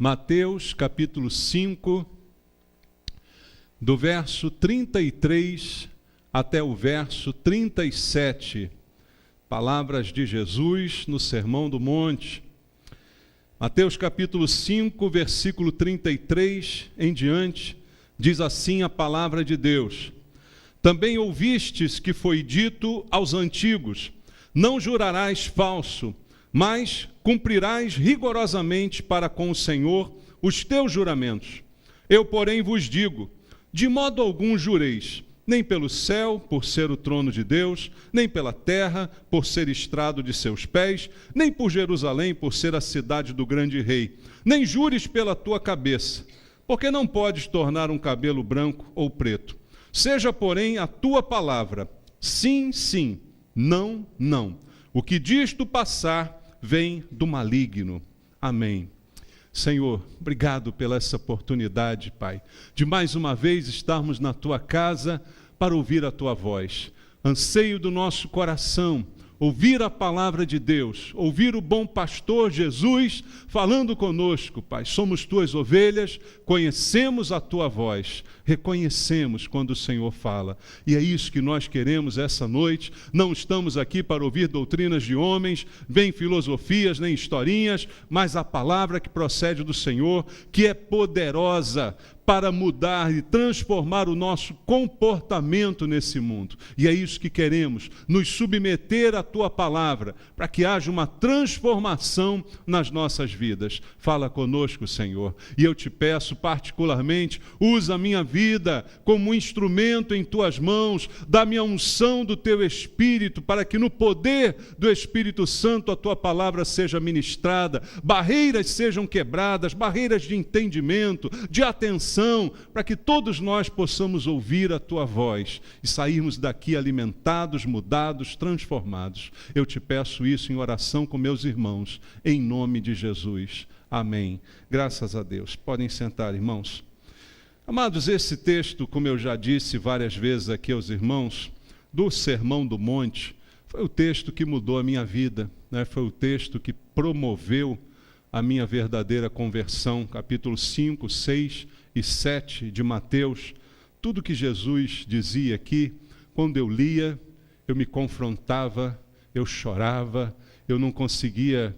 Mateus capítulo 5, do verso 33 até o verso 37. Palavras de Jesus no Sermão do Monte. Mateus capítulo 5, versículo 33 em diante, diz assim a palavra de Deus: Também ouvistes que foi dito aos antigos: Não jurarás falso, mas cumprirás rigorosamente para com o Senhor os teus juramentos. Eu, porém, vos digo, de modo algum jureis, nem pelo céu, por ser o trono de Deus, nem pela terra, por ser estrado de seus pés, nem por Jerusalém, por ser a cidade do grande rei. Nem jures pela tua cabeça, porque não podes tornar um cabelo branco ou preto. Seja, porém, a tua palavra, sim, sim, não, não. O que disto passar vem do maligno. Amém. Senhor, obrigado pela essa oportunidade, Pai, de mais uma vez estarmos na Tua casa para ouvir a Tua voz. Anseio do nosso coração, ouvir a palavra de Deus, ouvir o bom pastor Jesus falando conosco, Pai. Somos Tuas ovelhas, conhecemos a Tua voz, reconhecemos quando o Senhor fala. E é isso que nós queremos essa noite. Não estamos aqui para ouvir doutrinas de homens, nem filosofias, nem historinhas, mas a palavra que procede do Senhor, que é poderosa para mudar e transformar o nosso comportamento nesse mundo. E é isso que queremos, nos submeter à Tua palavra, para que haja uma transformação nas nossas vidas. Fala conosco, Senhor. E eu te peço particularmente, usa a minha vida como um instrumento em Tuas mãos, dá-me a unção do Teu Espírito, para que no poder do Espírito Santo a Tua palavra seja ministrada, barreiras sejam quebradas, barreiras de entendimento, de atenção, para que todos nós possamos ouvir a Tua voz e sairmos daqui alimentados, mudados, transformados. Eu te peço isso em oração com meus irmãos, em nome de Jesus. Amém. Graças a Deus. Podem sentar, irmãos. Amados, esse texto, como eu já disse várias vezes aqui aos irmãos, do Sermão do Monte, foi o texto que mudou a minha vida, né? Foi o texto que promoveu a minha verdadeira conversão. Capítulo 5, 6 e 7 de Mateus, tudo que Jesus dizia aqui, quando eu lia, eu me confrontava, eu chorava, eu não conseguia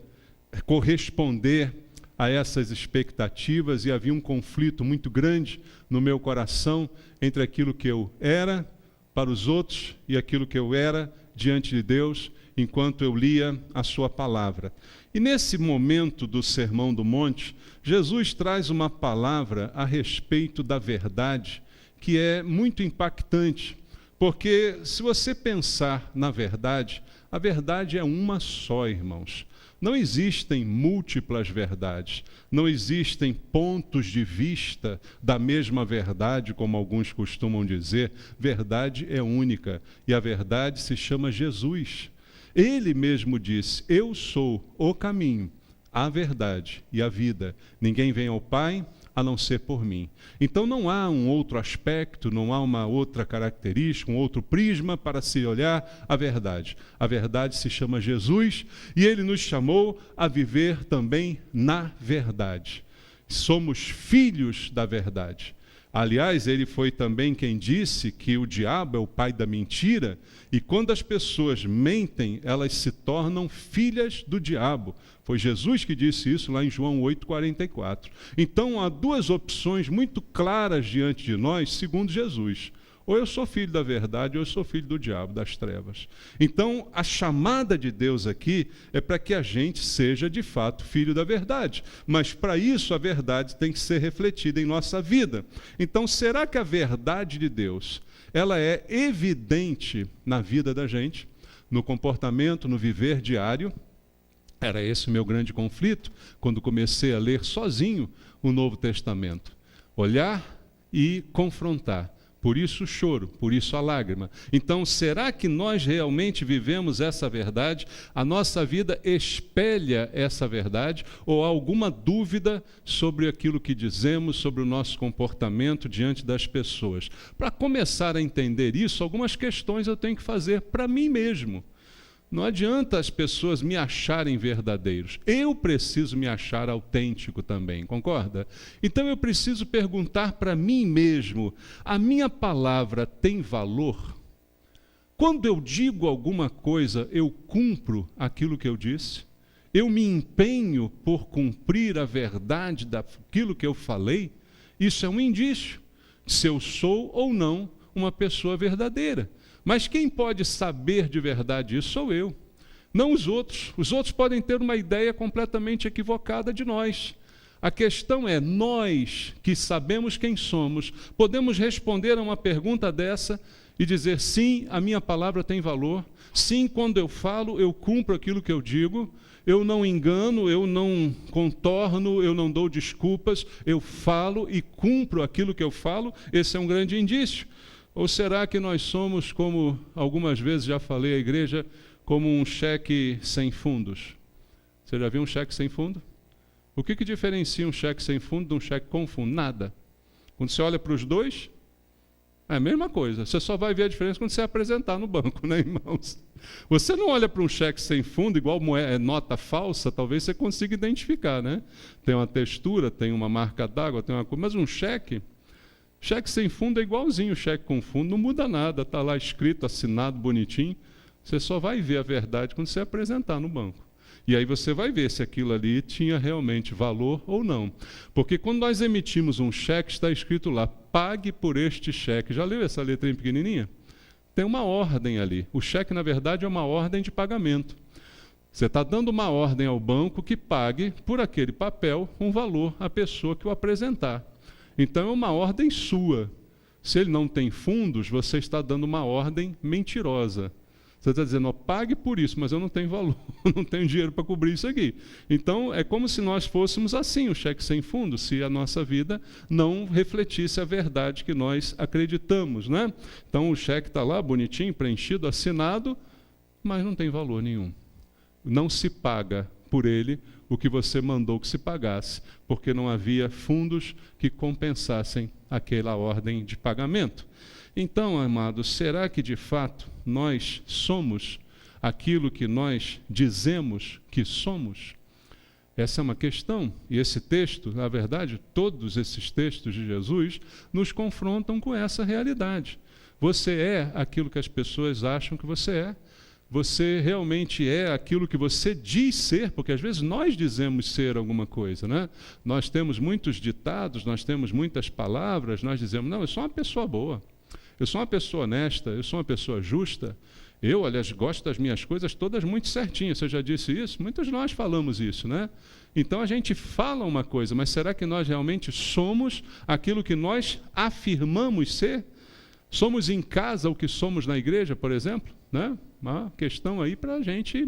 corresponder a essas expectativas e havia um conflito muito grande no meu coração entre aquilo que eu era para os outros e aquilo que eu era diante de Deus, enquanto eu lia a Sua palavra. E nesse momento do Sermão do Monte, Jesus traz uma palavra a respeito da verdade que é muito impactante, porque se você pensar na verdade, a verdade é uma só, irmãos. Não existem múltiplas verdades, não existem pontos de vista da mesma verdade, como alguns costumam dizer. Verdade é única, e a verdade se chama Jesus. Ele mesmo disse: Eu sou o caminho, a verdade e a vida. Ninguém vem ao Pai a não ser por mim. Então não há um outro aspecto, não há uma outra característica, um outro prisma para se olhar a verdade. A verdade se chama Jesus e Ele nos chamou a viver também na verdade. Somos filhos da verdade. Aliás, ele foi também quem disse que o diabo é o pai da mentira, e quando as pessoas mentem, elas se tornam filhas do diabo. Foi Jesus que disse isso lá em João 8,44. Então, há duas opções muito claras diante de nós, segundo Jesus. Ou eu sou filho da verdade, ou eu sou filho do diabo, das trevas. Então, a chamada de Deus aqui é para que a gente seja, de fato, filho da verdade. Mas, para isso, a verdade tem que ser refletida em nossa vida. Então, será que a verdade de Deus, ela é evidente na vida da gente, no comportamento, no viver diário? Era esse o meu grande conflito, quando comecei a ler sozinho o Novo Testamento. Olhar e confrontar. Por isso o choro, por isso a lágrima. Então, será que nós realmente vivemos essa verdade? A nossa vida espelha essa verdade? Ou há alguma dúvida sobre aquilo que dizemos, sobre o nosso comportamento diante das pessoas? Para começar a entender isso, algumas questões eu tenho que fazer para mim mesmo. Não adianta as pessoas me acharem verdadeiros. Eu preciso me achar autêntico também, concorda? Então eu preciso perguntar para mim mesmo: a minha palavra tem valor? Quando eu digo alguma coisa, eu cumpro aquilo que eu disse? Eu me empenho por cumprir a verdade daquilo que eu falei? Isso é um indício se eu sou ou não uma pessoa verdadeira. Mas quem pode saber de verdade isso sou eu, não os outros. Os outros podem ter uma ideia completamente equivocada de nós. A questão é, nós que sabemos quem somos, podemos responder a uma pergunta dessa e dizer: sim, a minha palavra tem valor, sim, quando eu falo, eu cumpro aquilo que eu digo, eu não engano, eu não contorno, eu não dou desculpas, eu falo e cumpro aquilo que eu falo. Esse é um grande indício. Ou será que nós somos, como algumas vezes já falei à igreja, como um cheque sem fundos? Você já viu um cheque sem fundo? O que diferencia um cheque sem fundo de um cheque com fundo? Nada. Quando você olha para os dois, é a mesma coisa. Você só vai ver a diferença quando você apresentar no banco, né, irmãos? Você não olha para um cheque sem fundo, igual nota falsa, talvez você consiga identificar, né? Tem uma textura, tem uma marca d'água, tem uma coisa, mas um cheque sem fundo é igualzinho o cheque com fundo, não muda nada, está lá escrito, assinado, bonitinho. Você só vai ver a verdade quando você apresentar no banco. E aí você vai ver se aquilo ali tinha realmente valor ou não. Porque quando nós emitimos um cheque, está escrito lá: pague por este cheque. Já leu essa letrinha pequenininha? Tem uma ordem ali. O cheque, na verdade, é uma ordem de pagamento. Você está dando uma ordem ao banco que pague por aquele papel um valor à pessoa que o apresentar. Então é uma ordem sua. Se ele não tem fundos, você está dando uma ordem mentirosa. Você está dizendo: pague por isso, mas eu não tenho valor, não tenho dinheiro para cobrir isso aqui. Então é como se nós fôssemos assim, o cheque sem fundo, se a nossa vida não refletisse a verdade que nós acreditamos, né? Então o cheque está lá, bonitinho, preenchido, assinado, mas não tem valor nenhum. Não se paga por ele o que você mandou que se pagasse, porque não havia fundos que compensassem aquela ordem de pagamento. Então, amados, será que de fato nós somos aquilo que nós dizemos que somos? Essa é uma questão, e esse texto, na verdade, todos esses textos de Jesus nos confrontam com essa realidade. Você é aquilo que as pessoas acham que você é. Você realmente é aquilo que você diz ser, porque às vezes nós dizemos ser alguma coisa, né? Nós temos muitos ditados, nós temos muitas palavras, nós dizemos: não, eu sou uma pessoa boa, eu sou uma pessoa honesta, eu sou uma pessoa justa, eu, aliás, gosto das minhas coisas todas muito certinhas. Você já disse isso? Muitos de nós falamos isso, né? Então a gente fala uma coisa, mas será que nós realmente somos aquilo que nós afirmamos ser? Somos em casa o que somos na igreja, por exemplo, né? Uma questão aí para a gente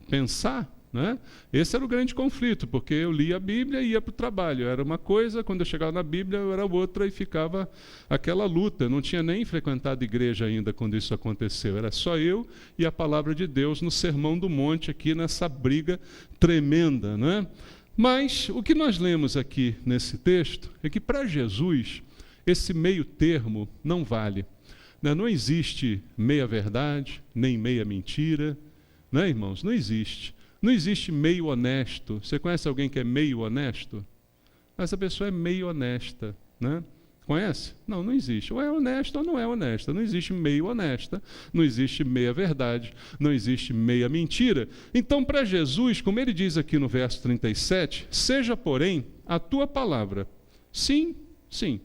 pensar, né? Esse era o grande conflito, porque eu lia a Bíblia e ia para o trabalho. Era uma coisa, quando eu chegava na Bíblia, era outra, e ficava aquela luta. Eu não tinha nem frequentado igreja ainda quando isso aconteceu. Era só eu e a palavra de Deus no Sermão do Monte, aqui nessa briga tremenda, né? Mas o que nós lemos aqui nesse texto é que para Jesus esse meio termo não vale. Não existe meia verdade, nem meia mentira, né, irmãos? Não existe. Não existe meio honesto. Você conhece alguém que é meio honesto? Essa pessoa é meio honesta, né? Conhece? Não, não existe. Ou é honesta ou não é honesta. Não existe meio honesta, não existe meia verdade, não existe meia mentira. Então, para Jesus, como ele diz aqui no verso 37, seja, porém, a tua palavra sim, sim,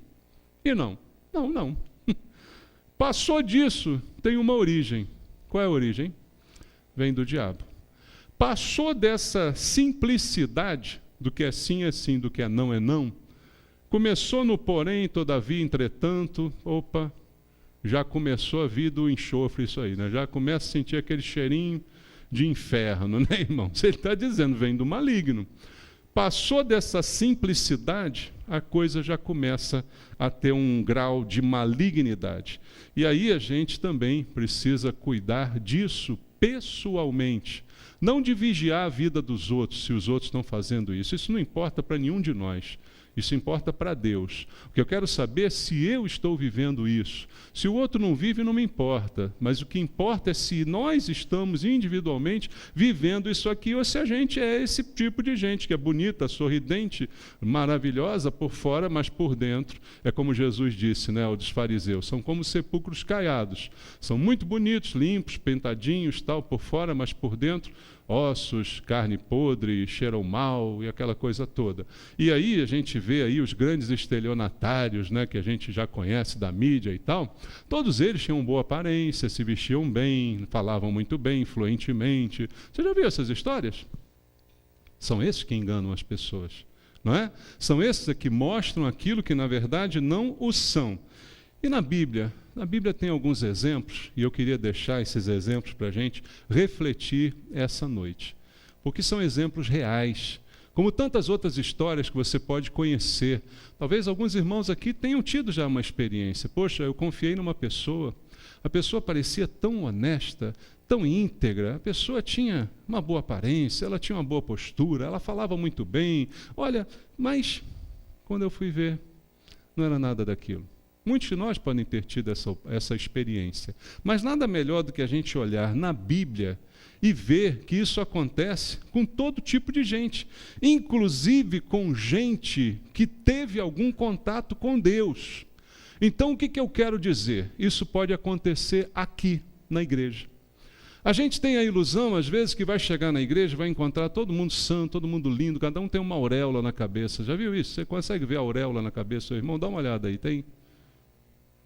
e não, não, não. Passou disso, tem uma origem. Qual é a origem? Vem do diabo. Passou dessa simplicidade, do que é sim é sim, do que é não, começou no porém, todavia, entretanto, já começou a vir do enxofre isso aí, né? Já começa a sentir aquele cheirinho de inferno, né, irmão? Você está dizendo, vem do maligno. Passou dessa simplicidade, a coisa já começa a ter um grau de malignidade. E aí a gente também precisa cuidar disso pessoalmente. Não de vigiar a vida dos outros, se os outros estão fazendo isso. Isso não importa para nenhum de nós. Isso importa para Deus. O que eu quero saber é se eu estou vivendo isso. Se o outro não vive, não me importa. Mas o que importa é se nós estamos individualmente vivendo isso aqui, ou se a gente é esse tipo de gente que é bonita, sorridente, maravilhosa por fora, mas por dentro é como Jesus disse, né, aos fariseus, são como sepulcros caiados. São muito bonitos, limpos, pentadinhos, tal, por fora, mas por dentro ossos, carne podre, cheiram mal e aquela coisa toda. E aí a gente vê aí os grandes estelionatários, né, que a gente já conhece da mídia e tal, todos eles tinham boa aparência, se vestiam bem, falavam muito bem, fluentemente. Você já viu essas histórias? São esses que enganam as pessoas, não é? São esses que mostram aquilo que na verdade não o são. E na Bíblia tem alguns exemplos, e eu queria deixar esses exemplos para a gente refletir essa noite. Porque são exemplos reais, como tantas outras histórias que você pode conhecer. Talvez alguns irmãos aqui tenham tido já uma experiência. Poxa, eu confiei numa pessoa, a pessoa parecia tão honesta, tão íntegra, a pessoa tinha uma boa aparência, ela tinha uma boa postura, ela falava muito bem. Olha, mas quando eu fui ver, não era nada daquilo. Muitos de nós podem ter tido essa experiência, mas nada melhor do que a gente olhar na Bíblia e ver que isso acontece com todo tipo de gente, inclusive com gente que teve algum contato com Deus. Então, o que eu quero dizer? Isso pode acontecer aqui, na igreja. A gente tem a ilusão, às vezes, que vai chegar na igreja, vai encontrar todo mundo santo, todo mundo lindo, cada um tem uma auréola na cabeça. Já viu isso? Você consegue ver a auréola na cabeça do seu irmão? Dá uma olhada aí, tem?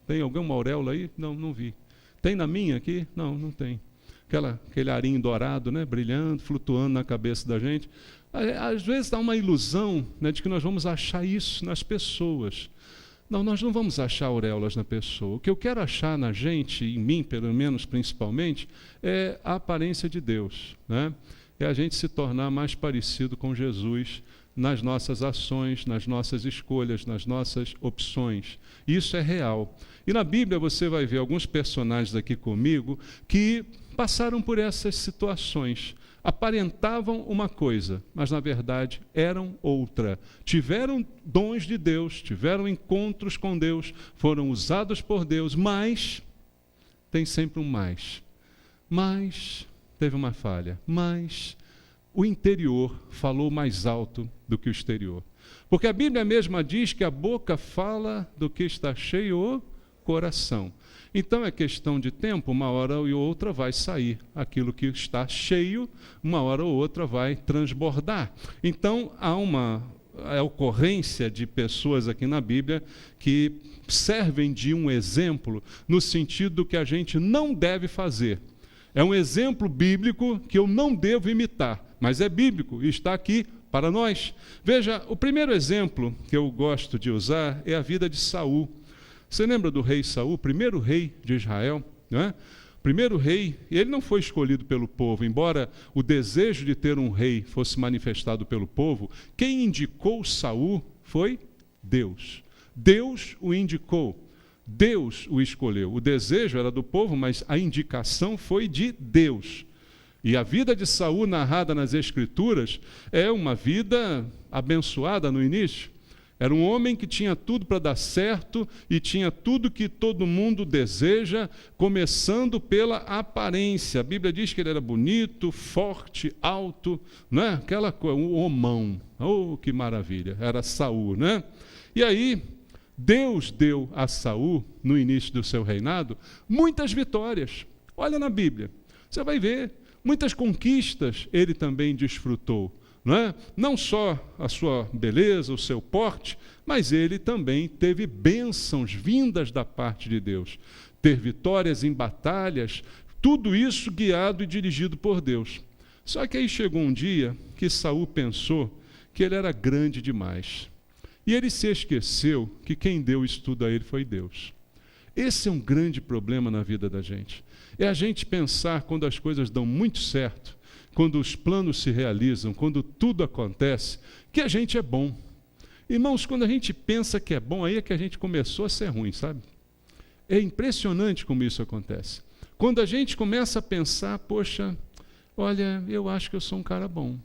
Tem alguma auréola aí? Não, não vi. Tem na minha aqui? Não, não tem. Aquele arinho dourado, né, brilhando, flutuando na cabeça da gente. Às vezes dá uma ilusão, né, de que nós vamos achar isso nas pessoas. Não, nós não vamos achar auréolas na pessoa. O que eu quero achar na gente, em mim pelo menos principalmente, é a aparência de Deus, né? É a gente se tornar mais parecido com Jesus nas nossas ações, nas nossas escolhas, nas nossas opções. Isso é real. E na Bíblia você vai ver alguns personagens aqui comigo que passaram por essas situações. Aparentavam uma coisa, mas na verdade eram outra. Tiveram dons de Deus, tiveram encontros com Deus, foram usados por Deus, mas tem sempre um mais. Mas teve uma falha, mas o interior falou mais alto do que o exterior. Porque a Bíblia mesma diz que a boca fala do que está cheio o coração. Então é questão de tempo, uma hora ou outra vai sair aquilo que está cheio, uma hora ou outra vai transbordar. Então há uma ocorrência de pessoas aqui na Bíblia que servem de um exemplo no sentido do que a gente não deve fazer. É um exemplo bíblico que eu não devo imitar, mas é bíblico e está aqui para nós. Veja, o primeiro exemplo que eu gosto de usar é a vida de Saul. Você lembra do rei Saul, primeiro rei de Israel, não é? Primeiro rei, ele não foi escolhido pelo povo, embora o desejo de ter um rei fosse manifestado pelo povo, quem indicou Saul foi Deus. Deus o indicou. Deus o escolheu. O desejo era do povo, mas a indicação foi de Deus. E a vida de Saul, narrada nas Escrituras, é uma vida abençoada no início. Era um homem que tinha tudo para dar certo e tinha tudo que todo mundo deseja, começando pela aparência. A Bíblia diz que ele era bonito, forte, alto, né? Aquela coisa, um homão. Oh, que maravilha! Era Saul, né? E aí Deus deu a Saul, no início do seu reinado, muitas vitórias. Olha na Bíblia, você vai ver, muitas conquistas ele também desfrutou. Não é? Não só a sua beleza, o seu porte, mas ele também teve bênçãos vindas da parte de Deus. Ter vitórias em batalhas, tudo isso guiado e dirigido por Deus. Só que aí chegou um dia que Saul pensou que ele era grande demais. E ele se esqueceu que quem deu isso tudo a ele foi Deus. Esse é um grande problema na vida da gente. É a gente pensar, quando as coisas dão muito certo, quando os planos se realizam, quando tudo acontece, que a gente é bom. Irmãos, quando a gente pensa que é bom, aí é que a gente começou a ser ruim, sabe? É impressionante como isso acontece. Quando a gente começa a pensar, poxa, olha, eu acho que eu sou um cara bom.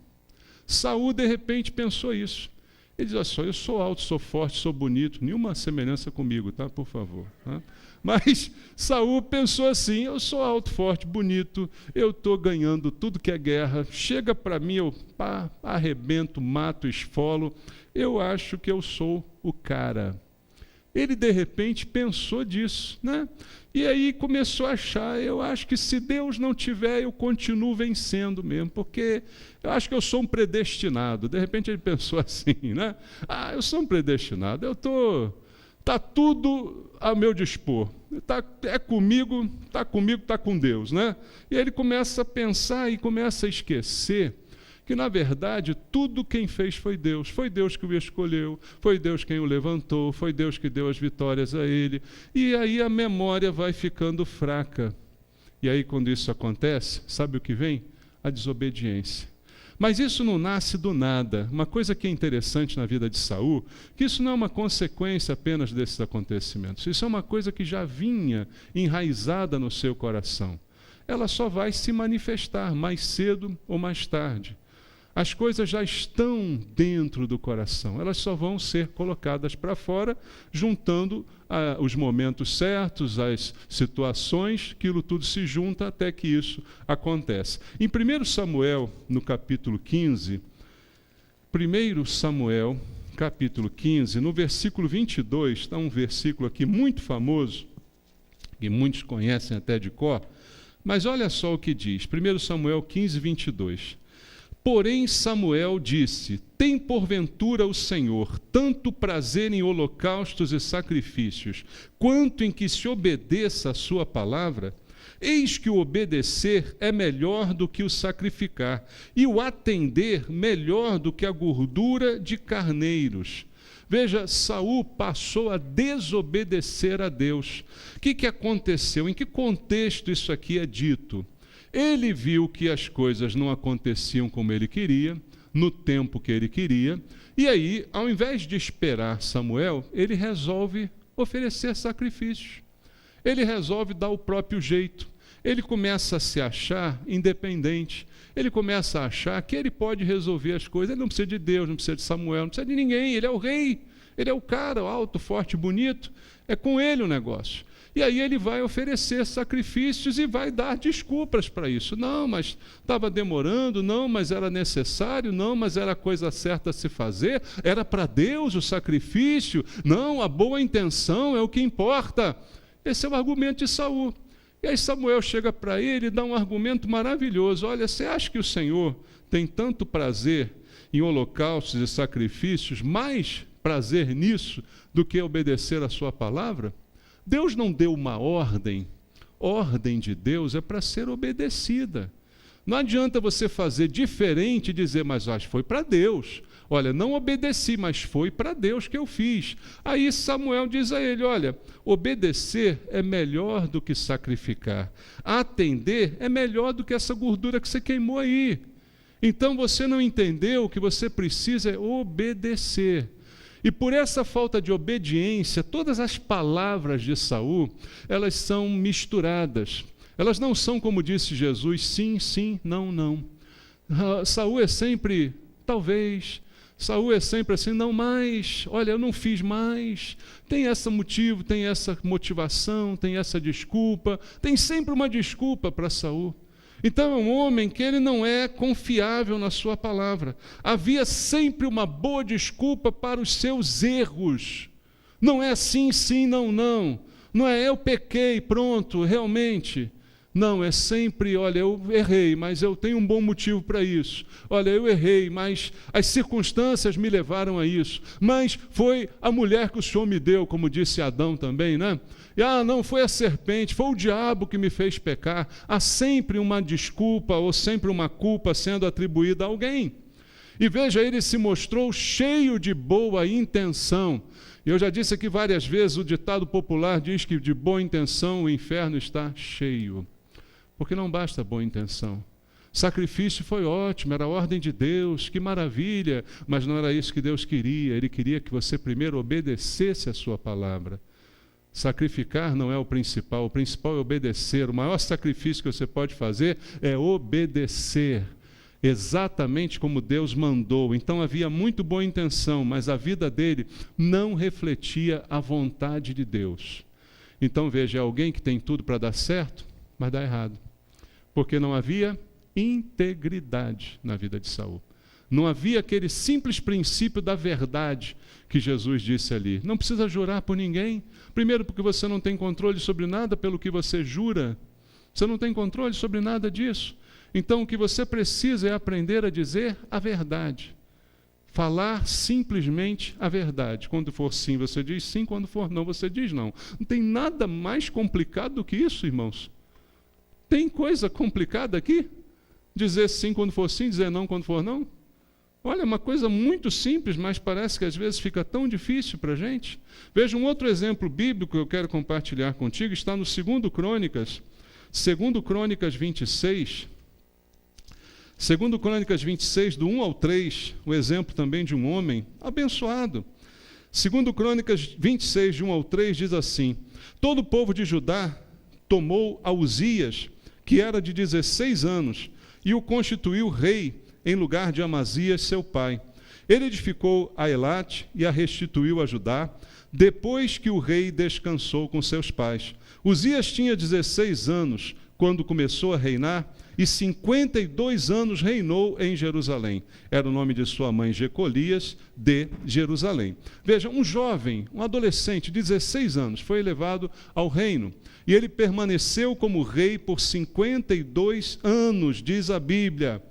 Saul, de repente, pensou isso. Ele diz: olha só, eu sou alto, sou forte, sou bonito, nenhuma semelhança comigo, tá? Por favor. Tá? Mas Saul pensou assim: eu sou alto, forte, bonito, eu estou ganhando tudo que é guerra, chega para mim, eu arrebento, mato, esfolo, eu acho que eu sou o cara. Ele, de repente, pensou disso, né? E aí começou a achar: eu acho que se Deus não tiver, eu continuo vencendo mesmo, porque eu acho que eu sou um predestinado. De repente ele pensou assim, né? Eu sou um predestinado, está tudo a meu dispor. É comigo, está com Deus, né? E aí ele começa a pensar e começa a esquecer que, na verdade, tudo quem fez foi Deus que o escolheu, foi Deus quem o levantou, foi Deus que deu as vitórias a ele, e aí a memória vai ficando fraca. E aí, quando isso acontece, sabe o que vem? A desobediência. Mas isso não nasce do nada. Uma coisa que é interessante na vida de Saul, que isso não é uma consequência apenas desses acontecimentos, isso é uma coisa que já vinha enraizada no seu coração. Ela só vai se manifestar mais cedo ou mais tarde. As coisas já estão dentro do coração, elas só vão ser colocadas para fora, juntando os momentos certos, as situações, aquilo tudo se junta até que isso acontece. Em 1 Samuel, no capítulo 15, 1 Samuel, capítulo 15, no versículo 22, está um versículo aqui muito famoso, que muitos conhecem até de cor, mas olha só o que diz, 1 Samuel 15, 22. Porém Samuel disse: tem porventura o Senhor tanto prazer em holocaustos e sacrifícios, quanto em que se obedeça a sua palavra? Eis que o obedecer é melhor do que o sacrificar, e o atender melhor do que a gordura de carneiros. Veja, Saul passou a desobedecer a Deus. O que aconteceu? Em que contexto isso aqui é dito? Ele viu que as coisas não aconteciam como ele queria, no tempo que ele queria, e aí, ao invés de esperar Samuel, ele resolve oferecer sacrifícios. Ele resolve dar o próprio jeito. Ele começa a se achar independente. Ele começa a achar que ele pode resolver as coisas. Ele não precisa de Deus, não precisa de Samuel, não precisa de ninguém. Ele é o rei, ele é o cara alto, forte, bonito. É com ele o negócio. E aí ele vai oferecer sacrifícios e vai dar desculpas para isso. Não, mas estava demorando, não, mas era necessário, não, mas era a coisa certa a se fazer, era para Deus o sacrifício, não, a boa intenção é o que importa. Esse é o argumento de Saul. E aí Samuel chega para ele e dá um argumento maravilhoso. Olha, você acha que o Senhor tem tanto prazer em holocaustos e sacrifícios, mais prazer nisso do que obedecer a sua palavra? Deus não deu uma ordem de Deus é para ser obedecida. Não adianta você fazer diferente e dizer: mas acho que foi para Deus. Olha, não obedeci, mas foi para Deus que eu fiz. Aí Samuel diz a ele: olha, obedecer é melhor do que sacrificar. Atender é melhor do que essa gordura que você queimou aí. Então você não entendeu que você precisa obedecer. E por essa falta de obediência, todas as palavras de Saul, elas são misturadas. Elas não são, como disse Jesus, sim, sim, não, não. Saul é sempre, talvez. Saul é sempre assim: não, mas, olha, eu não fiz mais. Tem esse motivo, tem essa motivação, tem essa desculpa. Tem sempre uma desculpa para Saul. Então é um homem que ele não é confiável na sua palavra. Havia sempre uma boa desculpa para os seus erros. Não é sim, sim, não, não. Não é eu pequei, pronto, realmente. Não, é sempre: olha, eu errei, mas eu tenho um bom motivo para isso. Olha, eu errei, mas as circunstâncias me levaram a isso. Mas foi a mulher que o Senhor me deu, como disse Adão também, né? E, não, foi a serpente, foi o diabo que me fez pecar. Há sempre uma desculpa ou sempre uma culpa sendo atribuída a alguém. E veja, ele se mostrou cheio de boa intenção. E eu já disse aqui várias vezes, o ditado popular diz que de boa intenção o inferno está cheio. Porque não basta boa intenção. Sacrifício foi ótimo, era a ordem de Deus, que maravilha, mas não era isso que Deus queria. Ele queria que você primeiro obedecesse a sua palavra. Sacrificar não é o principal é obedecer. O maior sacrifício que você pode fazer é obedecer. exatamente como Deus mandou. Então havia muito boa intenção, mas a vida dele não refletia a vontade de Deus. Então veja, é alguém que tem tudo para dar certo, mas dá errado. Porque não havia integridade na vida de Saul. Não havia aquele simples princípio da verdade que Jesus disse ali. Não precisa jurar por ninguém. Primeiro, porque você não tem controle sobre nada pelo que você jura. Você não tem controle sobre nada disso. Então, o que você precisa é aprender a dizer a verdade. Falar simplesmente a verdade. Quando for sim, você diz sim. Quando for não, você diz não. Não tem nada mais complicado do que isso, irmãos. Tem coisa complicada aqui? Dizer sim quando for sim, dizer não quando for não? Olha, uma coisa muito simples, mas parece que às vezes fica tão difícil para a gente. Veja um outro exemplo bíblico que eu quero compartilhar contigo, está no 2 Crônicas 26, 2 Crônicas 26, do 1 ao 3, o exemplo também de um homem abençoado. 2 Crônicas 26, de 1 ao 3, diz assim: todo o povo de Judá tomou a Uzias, que era de 16 anos, e o constituiu rei, em lugar de Amazias, seu pai. Ele edificou a Elate e a restituiu a Judá, depois que o rei descansou com seus pais. Uzias tinha 16 anos quando começou a reinar, e 52 anos reinou em Jerusalém. Era o nome de sua mãe, Jecolias, de Jerusalém. Veja, um jovem, um adolescente de 16 anos, foi elevado ao reino, e ele permaneceu como rei por 52 anos, diz a Bíblia.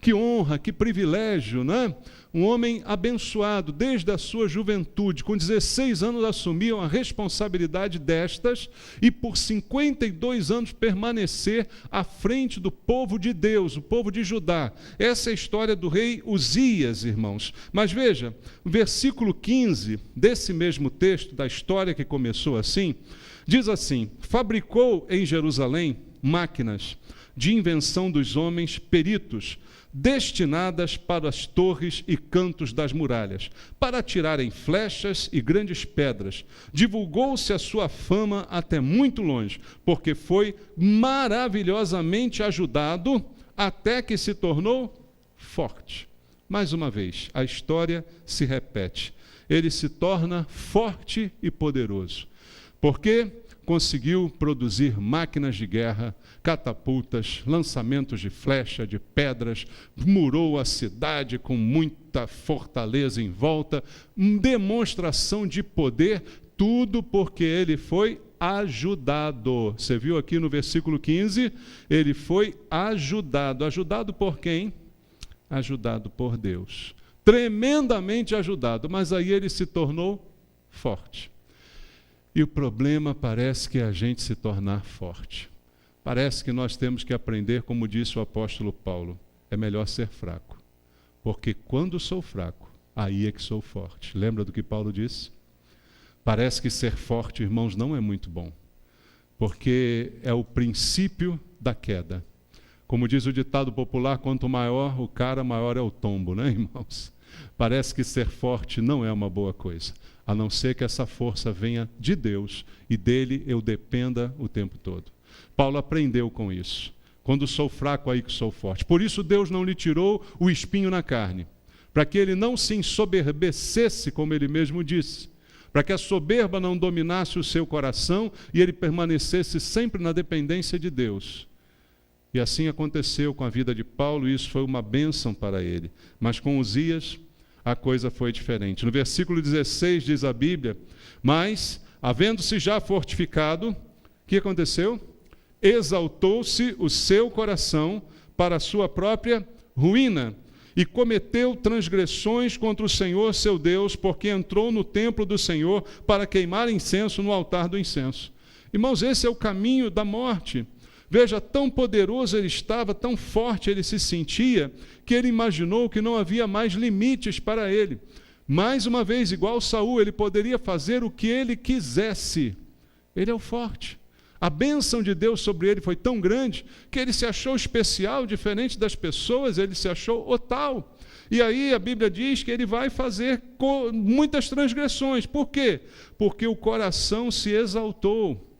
Que honra, que privilégio, né? Um homem abençoado desde a sua juventude, com 16 anos assumiu a responsabilidade destas e por 52 anos permanecer à frente do povo de Deus, o povo de Judá. Essa é a história do rei Uzias, irmãos. Mas veja, o versículo 15 desse mesmo texto, da história que começou assim, diz assim: fabricou em Jerusalém máquinas de invenção dos homens peritos, destinadas para as torres e cantos das muralhas, para atirarem flechas e grandes pedras. Divulgou-se a sua fama até muito longe, porque foi maravilhosamente ajudado até que se tornou forte. Mais uma vez, a história se repete. Ele se torna forte e poderoso, porque conseguiu produzir máquinas de guerra, catapultas, lançamentos de flecha, de pedras, murou a cidade com muita fortaleza em volta, demonstração de poder, tudo porque ele foi ajudado. Você viu aqui no versículo 15? Ele foi ajudado. Ajudado por quem? Ajudado por Deus. Tremendamente ajudado, mas aí ele se tornou forte. E o problema parece que é a gente se tornar forte. Parece que nós temos que aprender, como disse o apóstolo Paulo, é melhor ser fraco. Porque quando sou fraco, aí é que sou forte. Lembra do que Paulo disse? Parece que ser forte, irmãos, não é muito bom. Porque é o princípio da queda. Como diz o ditado popular, quanto maior o cara, maior é o tombo, né, irmãos? Parece que ser forte não é uma boa coisa, a não ser que essa força venha de Deus e dele eu dependa o tempo todo. Paulo aprendeu com isso. Quando sou fraco, aí que sou forte. Por isso Deus não lhe tirou o espinho na carne, para que ele não se ensoberbecesse, como ele mesmo disse, para que a soberba não dominasse o seu coração e ele permanecesse sempre na dependência de Deus. E assim aconteceu com a vida de Paulo, e isso foi uma bênção para ele. Mas com Uzias, a coisa foi diferente. No versículo 16 diz a Bíblia: mas, havendo-se já fortificado, o que aconteceu? Exaltou-se o seu coração para a sua própria ruína, e cometeu transgressões contra o Senhor seu Deus, porque entrou no templo do Senhor para queimar incenso no altar do incenso. Irmãos, esse é o caminho da morte. Veja, tão poderoso ele estava, tão forte ele se sentia, que ele imaginou que não havia mais limites para ele. Mais uma vez, igual Saul, ele poderia fazer o que ele quisesse. Ele é o forte. A bênção de Deus sobre ele foi tão grande que ele se achou especial, diferente das pessoas, ele se achou o tal. E aí a Bíblia diz que ele vai fazer muitas transgressões. Por quê? Porque o coração se exaltou.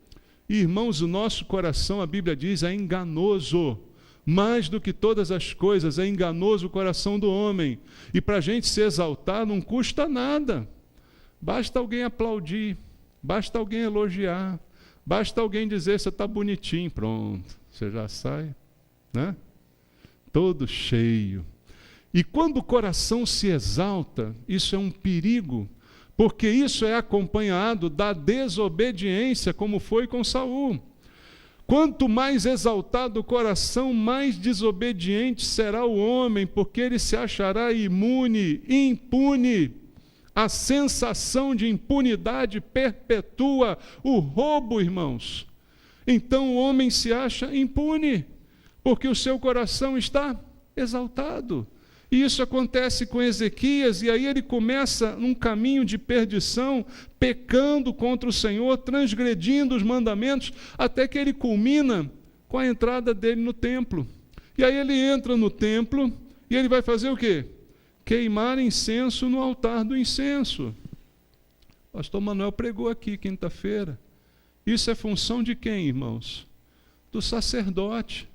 E, irmãos, o nosso coração, a Bíblia diz, é enganoso. Mais do que todas as coisas, é enganoso o coração do homem. E para a gente se exaltar não custa nada. Basta alguém aplaudir, basta alguém elogiar, basta alguém dizer, você está bonitinho, pronto, você já sai, né? Todo cheio. E quando o coração se exalta, isso é um perigo, porque isso é acompanhado da desobediência, como foi com Saul. Quanto mais exaltado o coração, mais desobediente será o homem, porque ele se achará imune, impune. A sensação de impunidade perpetua o roubo, irmãos. Então o homem se acha impune, porque o seu coração está exaltado. E isso acontece com Ezequias, e aí ele começa num caminho de perdição, pecando contra o Senhor, transgredindo os mandamentos, até que ele culmina com a entrada dele no templo. E aí ele entra no templo, e ele vai fazer o quê? Queimar incenso no altar do incenso. O pastor Manuel pregou aqui quinta-feira. Isso é função de quem, irmãos? Do sacerdote.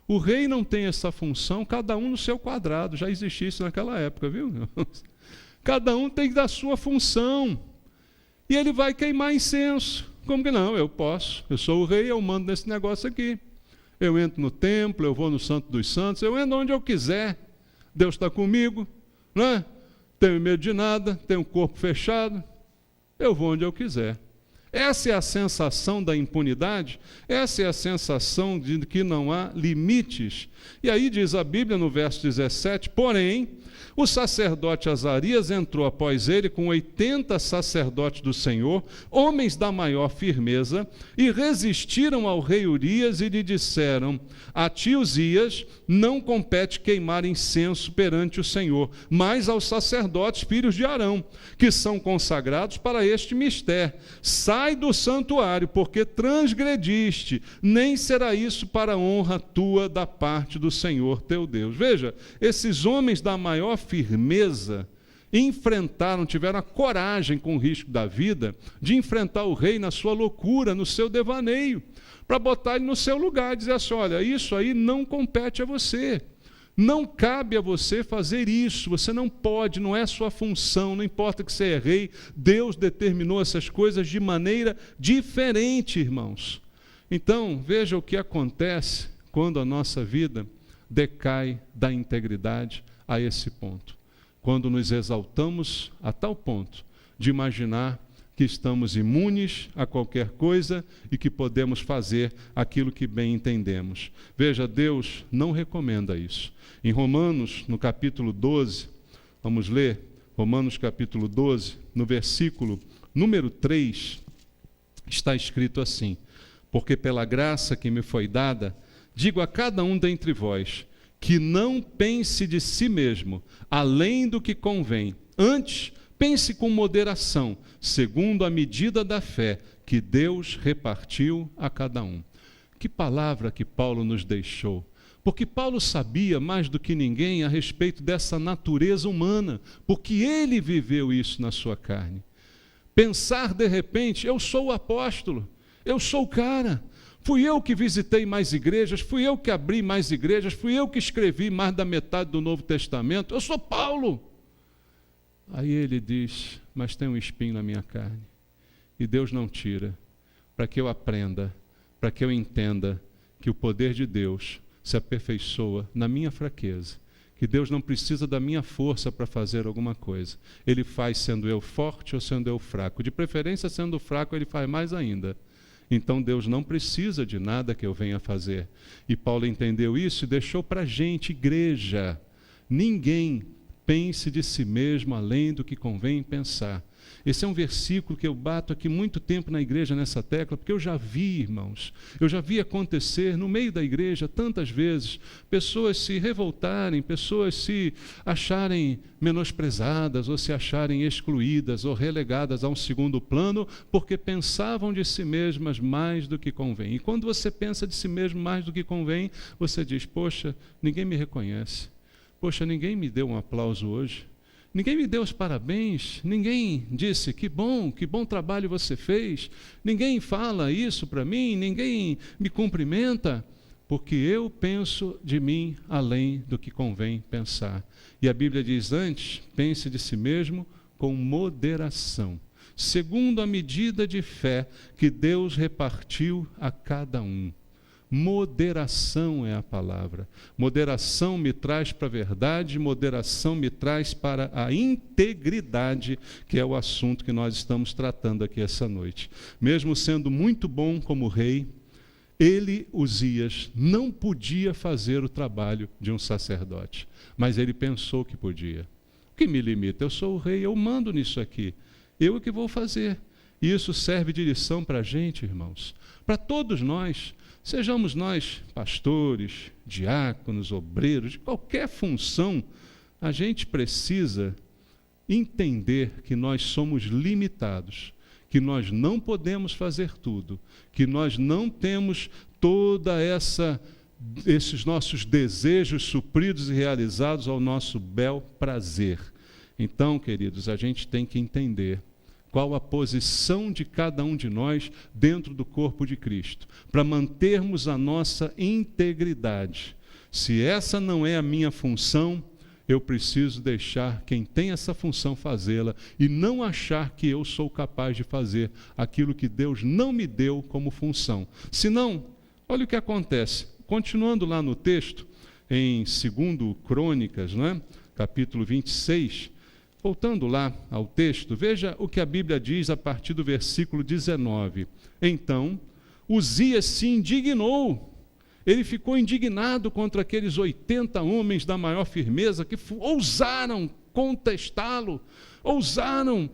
O rei não tem essa função, cada um no seu quadrado, já existia isso naquela época, viu? Cada um tem da sua função. E ele vai queimar incenso. Como que não? Eu posso. Eu sou o rei, eu mando nesse negócio aqui. Eu entro no templo, eu vou no Santo dos Santos, eu entro onde eu quiser. Deus está comigo, não é? Tenho medo de nada, tenho o corpo fechado. Eu vou onde eu quiser. Essa é a sensação da impunidade, essa é a sensação de que não há limites. E aí diz a Bíblia no verso 17, porém, o sacerdote Azarias entrou após ele com 80 sacerdotes do Senhor, homens da maior firmeza, e resistiram ao rei Urias e lhe disseram, a ti, Uzias, não compete queimar incenso perante o Senhor, mas aos sacerdotes, filhos de Arão, que são consagrados para este mistério. Sai do santuário, porque transgrediste, nem será isso para honra tua da parte do Senhor teu Deus. Veja, esses homens da maior firmeza enfrentaram, tiveram a coragem com o risco da vida de enfrentar o rei na sua loucura, no seu devaneio, para botar ele no seu lugar, dizer assim, olha, isso aí não compete a você. Não cabe a você fazer isso, você não pode, não é sua função, não importa que você é rei, Deus determinou essas coisas de maneira diferente, irmãos. Então, veja o que acontece quando a nossa vida decai da integridade a esse ponto. Quando nos exaltamos a tal ponto de imaginar que estamos imunes a qualquer coisa e que podemos fazer aquilo que bem entendemos. Veja, Deus não recomenda isso. Em Romanos, no capítulo 12, vamos ler, Romanos capítulo 12, no versículo número 3, está escrito assim, porque pela graça que me foi dada, digo a cada um dentre vós, que não pense de si mesmo, além do que convém, antes pense com moderação, segundo a medida da fé que Deus repartiu a cada um. Que palavra que Paulo nos deixou. Porque Paulo sabia mais do que ninguém a respeito dessa natureza humana, porque ele viveu isso na sua carne. Pensar de repente, eu sou o apóstolo, eu sou o cara, fui eu que visitei mais igrejas, fui eu que abri mais igrejas, fui eu que escrevi mais da metade do Novo Testamento, eu sou Paulo. Aí ele diz, mas tem um espinho na minha carne, e Deus não tira, para que eu aprenda, para que eu entenda que o poder de Deus se aperfeiçoa na minha fraqueza, que Deus não precisa da minha força para fazer alguma coisa, Ele faz sendo eu forte ou sendo eu fraco, de preferência sendo fraco Ele faz mais ainda. Então Deus não precisa de nada que eu venha fazer. E Paulo entendeu isso e deixou para a gente, igreja, ninguém pense de si mesmo além do que convém pensar. Esse é um versículo que eu bato aqui muito tempo na igreja nessa tecla, porque eu já vi, irmãos, eu já vi acontecer no meio da igreja tantas vezes, pessoas se revoltarem, pessoas se acharem menosprezadas, ou se acharem excluídas, ou relegadas a um segundo plano, porque pensavam de si mesmas mais do que convém. E quando você pensa de si mesmo mais do que convém, você diz, poxa, ninguém me reconhece. Poxa, ninguém me deu um aplauso hoje. Ninguém me deu os parabéns, ninguém disse que bom trabalho você fez, ninguém fala isso para mim, ninguém me cumprimenta. porque eu penso de mim além do que convém pensar. E a Bíblia diz antes, pense de si mesmo com moderação, segundo a medida de fé que Deus repartiu a cada um. Moderação é a palavra. Moderação me traz para a verdade, moderação me traz para a integridade, que é o assunto que nós estamos tratando aqui essa noite. Mesmo sendo muito bom como rei, ele, Uzias, não podia fazer o trabalho de um sacerdote, mas ele pensou que podia. O que me limita? Eu sou o rei, eu mando nisso aqui. Eu é que vou fazer. E isso serve de lição para a gente, irmãos. Para todos nós, sejamos nós pastores, diáconos, obreiros, de qualquer função, a gente precisa entender que nós somos limitados, que nós não podemos fazer tudo, que nós não temos toda esses nossos desejos supridos e realizados ao nosso bel prazer. Então, queridos, a gente tem que entender qual a posição de cada um de nós dentro do corpo de Cristo, para mantermos a nossa integridade. Se essa não é a minha função, eu preciso deixar quem tem essa função fazê-la e não achar que eu sou capaz de fazer aquilo que Deus não me deu como função. Senão, olha o que acontece. Continuando lá no texto, em 2 Crônicas, capítulo 26, voltando lá ao texto, veja o que a Bíblia diz a partir do versículo 19. Então, Uzias se indignou. Ele ficou indignado contra aqueles 80 homens da maior firmeza que ousaram contestá-lo, ousaram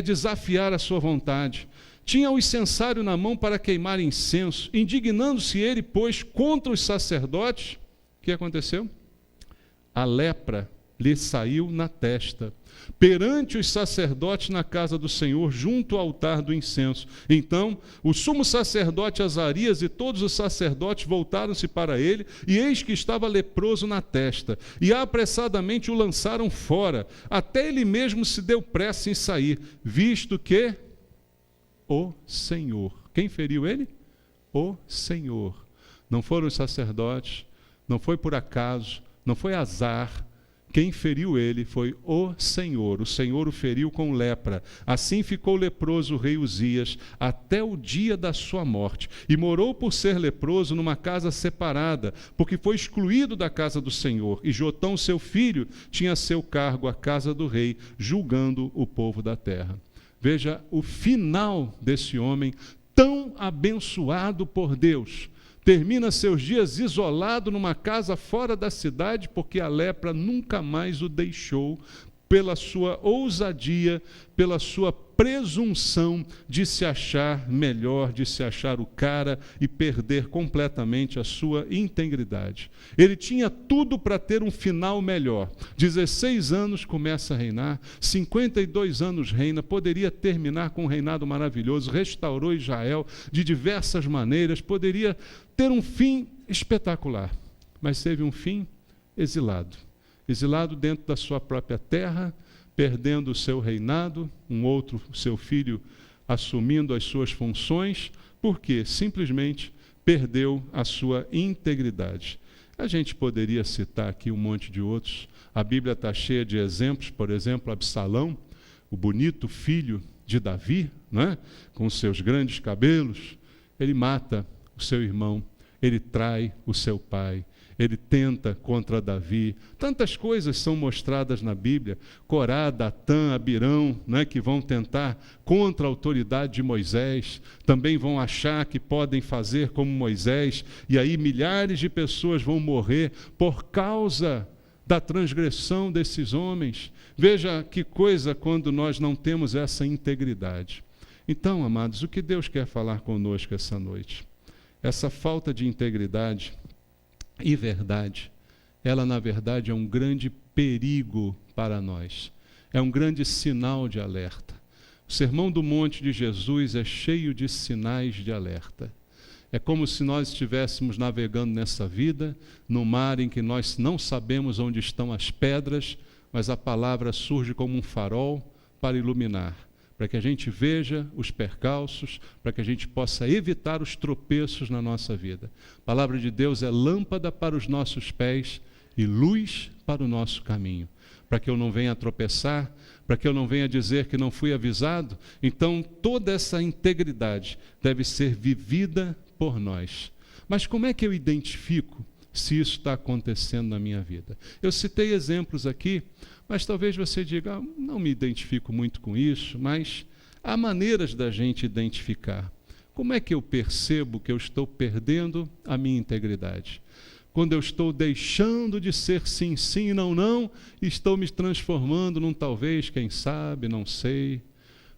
desafiar a sua vontade. Tinha o incensário na mão para queimar incenso. Indignando-se ele, pois, contra os sacerdotes, o que aconteceu? A lepra lhe saiu na testa, perante os sacerdotes na casa do Senhor, junto ao altar do incenso. Então, o sumo sacerdote Azarias e todos os sacerdotes voltaram-se para ele, e eis que estava leproso na testa, e apressadamente o lançaram fora, até ele mesmo se deu pressa em sair, visto que o Senhor. Quem feriu ele? O Senhor. Não foram os sacerdotes, não foi por acaso, não foi azar. Quem feriu ele foi o Senhor o feriu com lepra. Assim ficou leproso o rei Uzias até o dia da sua morte, e morou por ser leproso numa casa separada, porque foi excluído da casa do Senhor, e Jotão seu filho tinha a seu cargo a casa do rei, julgando o povo da terra. Veja o final desse homem tão abençoado por Deus. Termina seus dias isolado numa casa fora da cidade, porque a lepra nunca mais o deixou, pela sua ousadia, pela sua presunção de se achar melhor, de se achar o cara e perder completamente a sua integridade. Ele tinha tudo para ter um final melhor. 16 anos começa a reinar, 52 anos reina, poderia terminar com um reinado maravilhoso, restaurou Israel de diversas maneiras, poderia ter um fim espetacular, mas teve um fim exilado. Exilado dentro da sua própria terra, perdendo o seu reinado, seu filho assumindo as suas funções, porque simplesmente perdeu a sua integridade. A gente poderia citar aqui um monte de outros. A Bíblia está cheia de exemplos, por exemplo, Absalão, o bonito filho de Davi, com seus grandes cabelos, ele mata o seu irmão, ele trai o seu pai, ele tenta contra Davi. Tantas coisas são mostradas na Bíblia. Corá, Datã, Abirão, que vão tentar contra a autoridade de Moisés, também vão achar que podem fazer como Moisés, e aí milhares de pessoas vão morrer por causa da transgressão desses homens. Veja que coisa quando nós não temos essa integridade. Então, amados, o que Deus quer falar conosco essa noite? Essa falta de integridade e verdade, ela na verdade é um grande perigo para nós, é um grande sinal de alerta. O Sermão do Monte de Jesus é cheio de sinais de alerta. É como se nós estivéssemos navegando nessa vida, num mar em que nós não sabemos onde estão as pedras, mas a palavra surge como um farol para iluminar, para que a gente veja os percalços, para que a gente possa evitar os tropeços na nossa vida. A palavra de Deus é lâmpada para os nossos pés e luz para o nosso caminho. Para que eu não venha tropeçar, para que eu não venha dizer que não fui avisado. Então, toda essa integridade deve ser vivida por nós. Mas como é que eu identifico se isso está acontecendo na minha vida? Eu citei exemplos aqui, mas talvez você diga, não me identifico muito com isso, mas há maneiras da gente identificar. Como é que eu percebo que eu estou perdendo a minha integridade? Quando eu estou deixando de ser sim, sim e não, não, e estou me transformando num talvez, quem sabe, não sei.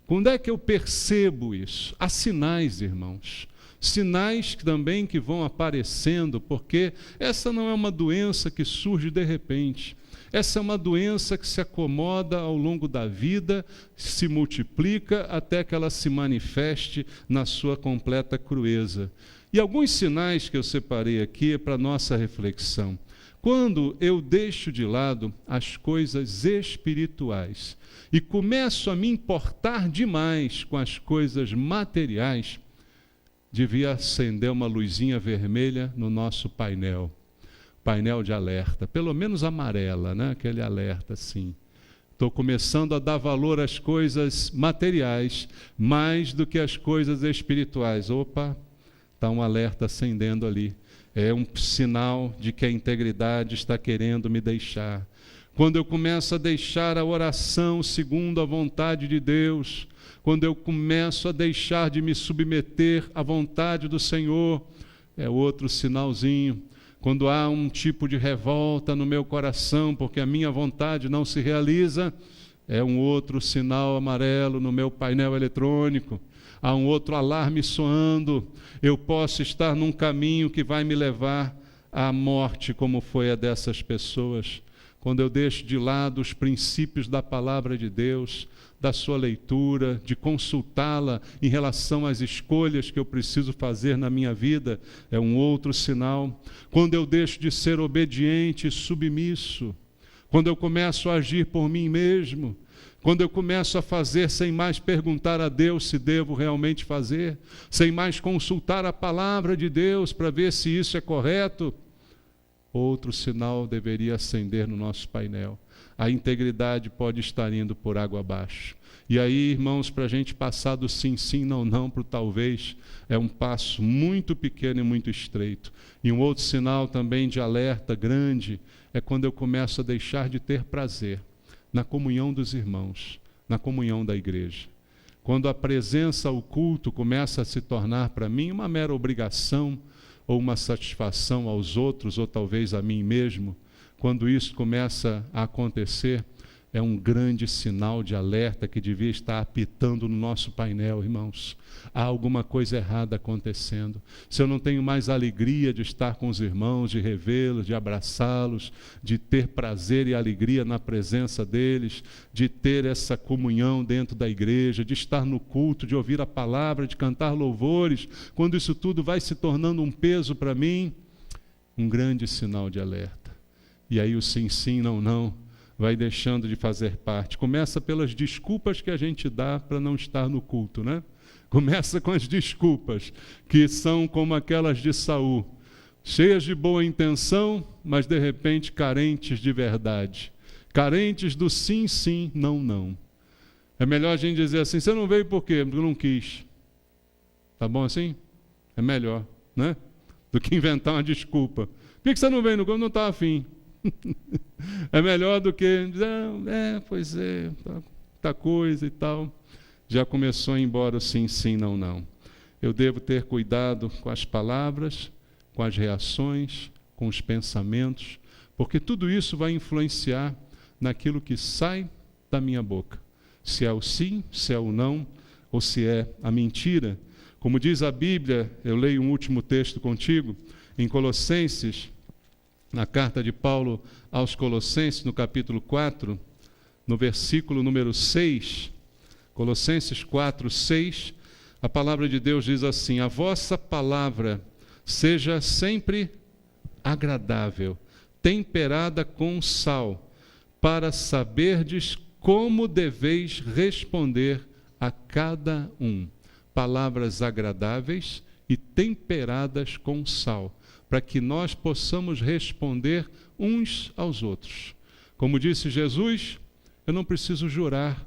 Quando é que eu percebo isso? Há sinais, irmãos. Sinais também que vão aparecendo, porque essa não é uma doença que surge de repente. Essa é uma doença que se acomoda ao longo da vida, se multiplica até que ela se manifeste na sua completa crueza. E alguns sinais que eu separei aqui é para nossa reflexão. Quando eu deixo de lado as coisas espirituais e começo a me importar demais com as coisas materiais, devia acender uma luzinha vermelha no nosso painel de alerta, pelo menos amarela, né? Aquele alerta assim. Estou começando a dar valor às coisas materiais mais do que às coisas espirituais. Opa, está um alerta acendendo ali. É um sinal de que a integridade está querendo me deixar. Quando eu começo a deixar a oração segundo a vontade de Deus, quando eu começo a deixar de me submeter à vontade do Senhor, é outro sinalzinho. Quando há um tipo de revolta no meu coração, porque a minha vontade não se realiza, é um outro sinal amarelo no meu painel eletrônico. Há um outro alarme soando. Eu posso estar num caminho que vai me levar à morte, como foi a dessas pessoas. Quando eu deixo de lado os princípios da palavra de Deus, da sua leitura, de consultá-la em relação às escolhas que eu preciso fazer na minha vida, é um outro sinal. Quando eu deixo de ser obediente e submisso, quando eu começo a agir por mim mesmo, quando eu começo a fazer sem mais perguntar a Deus se devo realmente fazer, sem mais consultar a palavra de Deus para ver se isso é correto, outro sinal deveria acender no nosso painel. A integridade pode estar indo por água abaixo. E aí, irmãos, para a gente passar do sim, sim, não, não, para o talvez, é um passo muito pequeno e muito estreito. E um outro sinal também de alerta grande é quando eu começo a deixar de ter prazer na comunhão dos irmãos, na comunhão da igreja. Quando a presença ao culto começa a se tornar para mim uma mera obrigação, ou uma satisfação aos outros, ou talvez a mim mesmo, quando isso começa a acontecer, é um grande sinal de alerta que devia estar apitando no nosso painel, irmãos. Há alguma coisa errada acontecendo. Se eu não tenho mais alegria de estar com os irmãos, de revê-los, de abraçá-los, de ter prazer e alegria na presença deles, de ter essa comunhão dentro da igreja, de estar no culto, de ouvir a palavra, de cantar louvores, quando isso tudo vai se tornando um peso para mim, um grande sinal de alerta. E aí o sim, sim, não, não, vai deixando de fazer parte. Começa pelas desculpas que a gente dá para não estar no culto, né? Começa com as desculpas, que são como aquelas de Saul, cheias de boa intenção, mas de repente carentes de verdade. Carentes do sim, sim, não, não. É melhor a gente dizer assim, você não veio por quê? Porque eu não quis. Tá bom assim? É melhor, né? Do que inventar uma desculpa. Por que você não veio? Eu não estava afim. É melhor do que dizer, pois é, tá coisa e tal. Já começou a ir embora o sim, sim, não, não. Eu devo ter cuidado com as palavras, com as reações, com os pensamentos, porque tudo isso vai influenciar naquilo que sai da minha boca. Se é o sim, se é o não, ou se é a mentira. Como diz a Bíblia, eu leio um último texto contigo, em Colossenses, na carta de Paulo aos Colossenses, no capítulo 4, no versículo número 6, Colossenses 4, 6, a palavra de Deus diz assim, a vossa palavra seja sempre agradável, temperada com sal, para saberdes como deveis responder a cada um palavras agradáveis e temperadas com sal, para que nós possamos responder uns aos outros. Como disse Jesus, eu não preciso jurar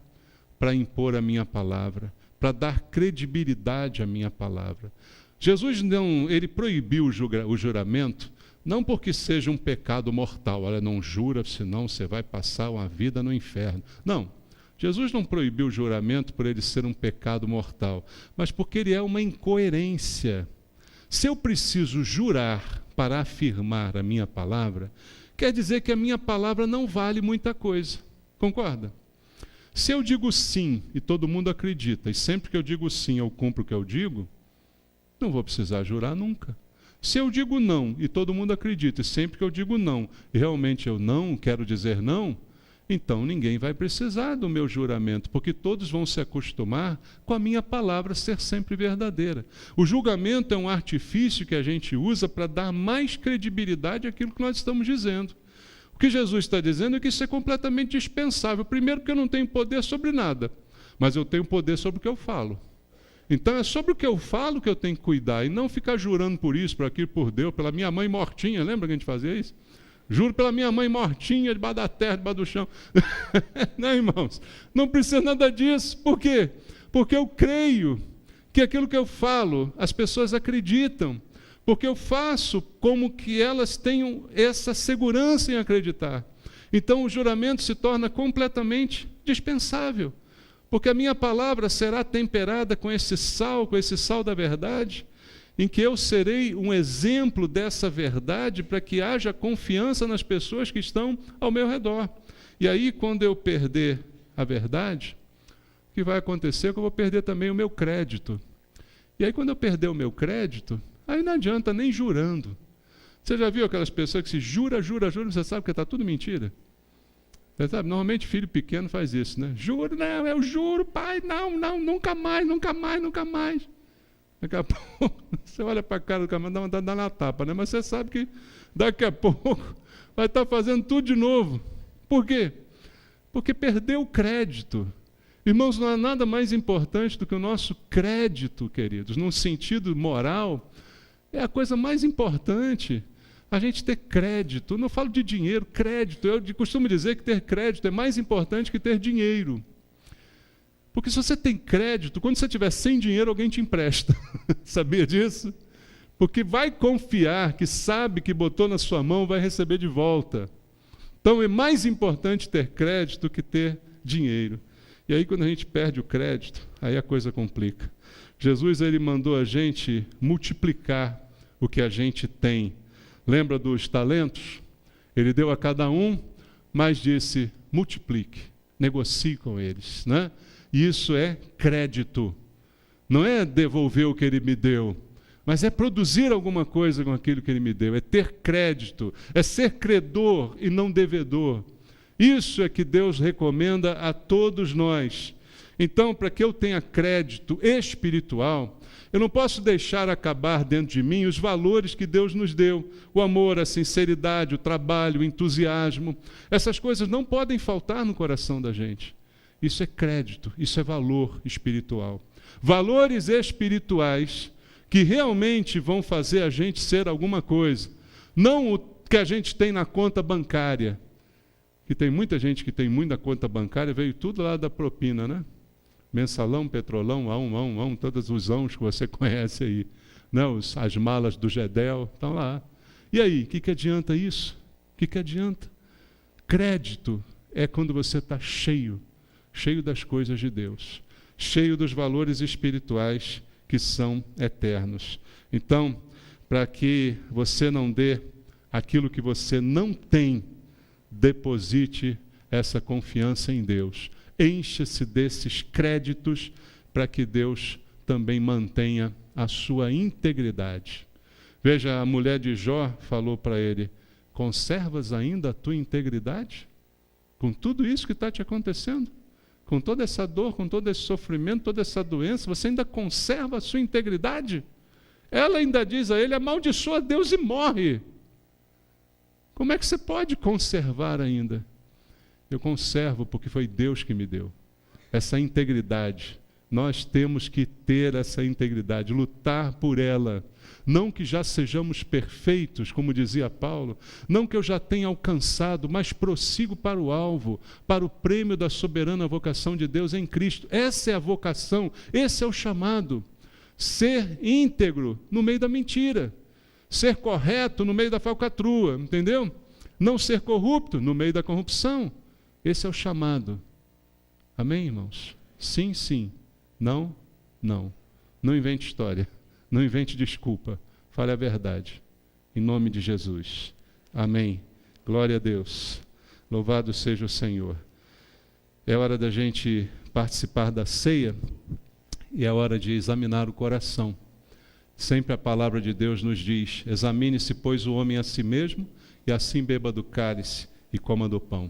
para impor a minha palavra, para dar credibilidade à minha palavra. Jesus ele proibiu o juramento, não porque seja um pecado mortal. Olha, não jura, senão você vai passar uma vida no inferno. Não, Jesus não proibiu o juramento por ele ser um pecado mortal, mas porque ele é uma incoerência. Se eu preciso jurar para afirmar a minha palavra, quer dizer que a minha palavra não vale muita coisa. Concorda? Se eu digo sim e todo mundo acredita, e sempre que eu digo sim eu cumpro o que eu digo, não vou precisar jurar nunca. Se eu digo não e todo mundo acredita, e sempre que eu digo não, e realmente eu não quero dizer não, então ninguém vai precisar do meu juramento, porque todos vão se acostumar com a minha palavra ser sempre verdadeira. O julgamento é um artifício que a gente usa para dar mais credibilidade àquilo que nós estamos dizendo. O que Jesus está dizendo é que isso é completamente dispensável. Primeiro, porque eu não tenho poder sobre nada, mas eu tenho poder sobre o que eu falo. Então é sobre o que eu falo que eu tenho que cuidar, e não ficar jurando por isso, por aquilo, por Deus, pela minha mãe mortinha. Lembra que a gente fazia isso? Juro pela minha mãe mortinha, debaixo da terra, debaixo do chão. Não, irmãos, não precisa nada disso. Por quê? Porque eu creio que aquilo que eu falo, as pessoas acreditam. Porque eu faço como que elas tenham essa segurança em acreditar. Então o juramento se torna completamente dispensável. Porque a minha palavra será temperada com esse sal da verdade, em que eu serei um exemplo dessa verdade para que haja confiança nas pessoas que estão ao meu redor. E aí, quando eu perder a verdade, o que vai acontecer é que eu vou perder também o meu crédito. E aí, quando eu perder o meu crédito, aí não adianta nem jurando. Você já viu aquelas pessoas que se jura, você sabe que está tudo mentira? Você sabe, normalmente filho pequeno faz isso, né? Juro, não, eu juro, pai, não, nunca mais. Daqui a pouco, você olha para a cara do camarada, dá vontade de dar na tapa, né? Mas você sabe que daqui a pouco vai estar fazendo tudo de novo. Por quê? Porque perdeu o crédito. Irmãos, não há nada mais importante do que o nosso crédito, queridos, num sentido moral. É a coisa mais importante, a gente ter crédito. Eu não falo de dinheiro, crédito. Eu costumo dizer que ter crédito é mais importante que ter dinheiro. Porque se você tem crédito, quando você tiver sem dinheiro, alguém te empresta. Sabia disso? Porque vai confiar que sabe que botou na sua mão, vai receber de volta. Então é mais importante ter crédito que ter dinheiro. E aí quando a gente perde o crédito, aí a coisa complica. Jesus ele mandou a gente multiplicar o que a gente tem. Lembra dos talentos? Ele deu a cada um, mas disse, multiplique, negocie com eles, né? Isso é crédito. Não é devolver o que ele me deu, mas é produzir alguma coisa com aquilo que ele me deu. É ter crédito, é ser credor e não devedor. Isso é que Deus recomenda a todos nós. Então, para que eu tenha crédito espiritual, eu não posso deixar acabar dentro de mim os valores que Deus nos deu. O amor, a sinceridade, o trabalho, o entusiasmo. Essas coisas não podem faltar no coração da gente. Isso é crédito, isso é valor espiritual. Valores espirituais que realmente vão fazer a gente ser alguma coisa. Não o que a gente tem na conta bancária. Que tem muita gente que tem muita conta bancária, veio tudo lá da propina, né? Mensalão, petrolão, todos os ãos que você conhece aí. Não, as malas do Gedel estão lá. E aí, o que adianta isso? O que adianta? Crédito é quando você está cheio das coisas de Deus, cheio dos valores espirituais que são eternos. Então, para que você não dê aquilo que você não tem, deposite essa confiança em Deus. Encha-se desses créditos para que Deus também mantenha a sua integridade. Veja, a mulher de Jó falou para ele, conservas ainda a tua integridade? Com tudo isso que está te acontecendo? Com toda essa dor, com todo esse sofrimento, toda essa doença, você ainda conserva a sua integridade? Ela ainda diz a ele, amaldiçoa Deus e morre. Como é que você pode conservar ainda? Eu conservo porque foi Deus que me deu. Essa integridade Nós temos que ter essa integridade, lutar por ela. Não que já sejamos perfeitos, como dizia Paulo, não que eu já tenha alcançado, mas prossigo para o alvo, para o prêmio da soberana vocação de Deus em Cristo. Essa é a vocação, esse é o chamado. Ser íntegro no meio da mentira, ser correto no meio da falcatrua, entendeu? Não ser corrupto no meio da corrupção. Esse é o chamado. Amém, irmãos? Sim, sim. Não, não. Não invente história. Não invente desculpa. Fale a verdade. Em nome de Jesus. Amém. Glória a Deus. Louvado seja o Senhor. É hora da gente participar da ceia e é hora de examinar o coração. Sempre a palavra de Deus nos diz: examine-se, pois, o homem a si mesmo, e assim beba do cálice e coma do pão.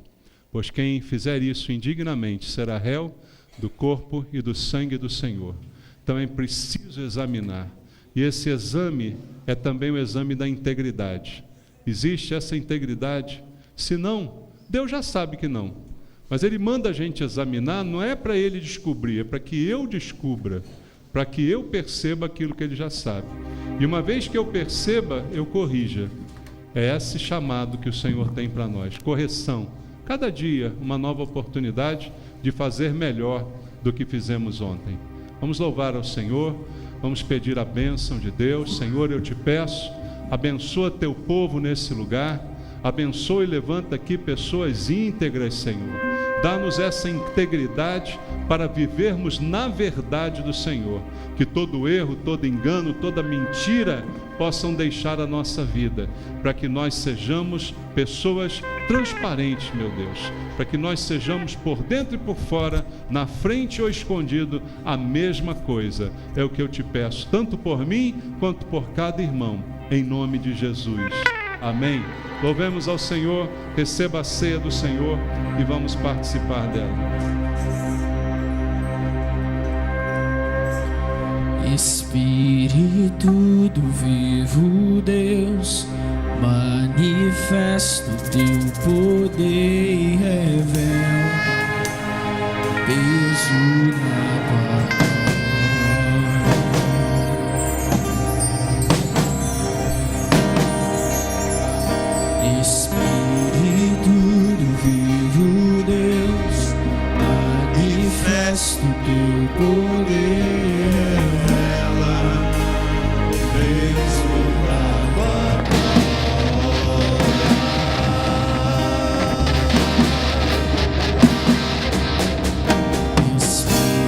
Pois quem fizer isso indignamente será réu do corpo e do sangue do Senhor. Então é preciso examinar. E esse exame é também o exame da integridade. Existe essa integridade? Se não, Deus já sabe que não. Mas Ele manda a gente examinar, não é para Ele descobrir, é para que eu descubra, para que eu perceba aquilo que Ele já sabe. E uma vez que eu perceba, eu corrija. É esse chamado que o Senhor tem para nós. Correção. Cada dia, uma nova oportunidade de fazer melhor do que fizemos ontem. Vamos louvar ao Senhor, vamos pedir a bênção de Deus. Senhor, eu te peço, abençoa teu povo nesse lugar, abençoa e levanta aqui pessoas íntegras, Senhor. Dá-nos essa integridade para vivermos na verdade do Senhor. Que todo erro, todo engano, toda mentira possam deixar a nossa vida, para que nós sejamos pessoas transparentes, meu Deus, para que nós sejamos por dentro e por fora, na frente ou escondido, a mesma coisa. É o que eu te peço, tanto por mim quanto por cada irmão, em nome de Jesus. Amém. Louvemos ao Senhor, receba a ceia do Senhor e vamos participar dela. Espírito do vivo Deus, manifesta o teu poder e revela peso na glória. Espírito do vivo Deus, manifesta o teu poder. Espírito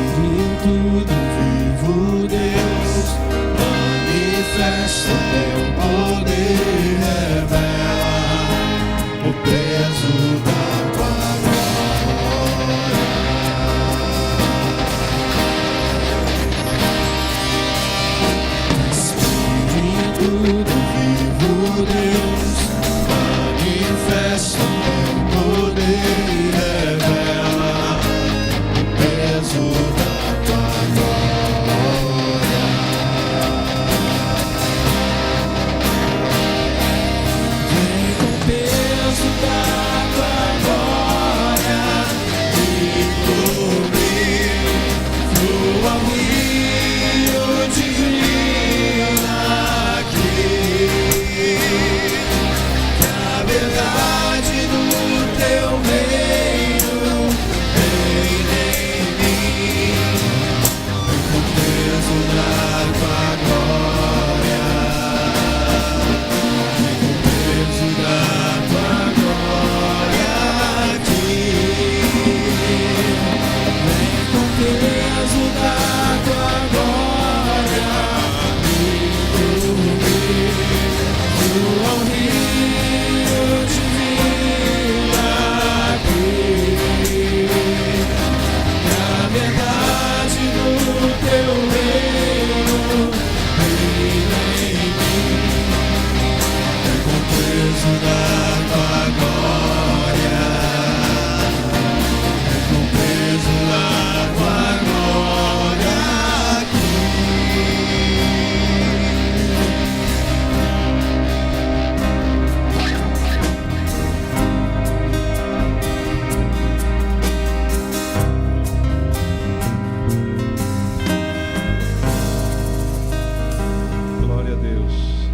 Deus.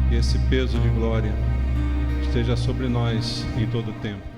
Que esse peso de glória esteja sobre nós em todo o tempo.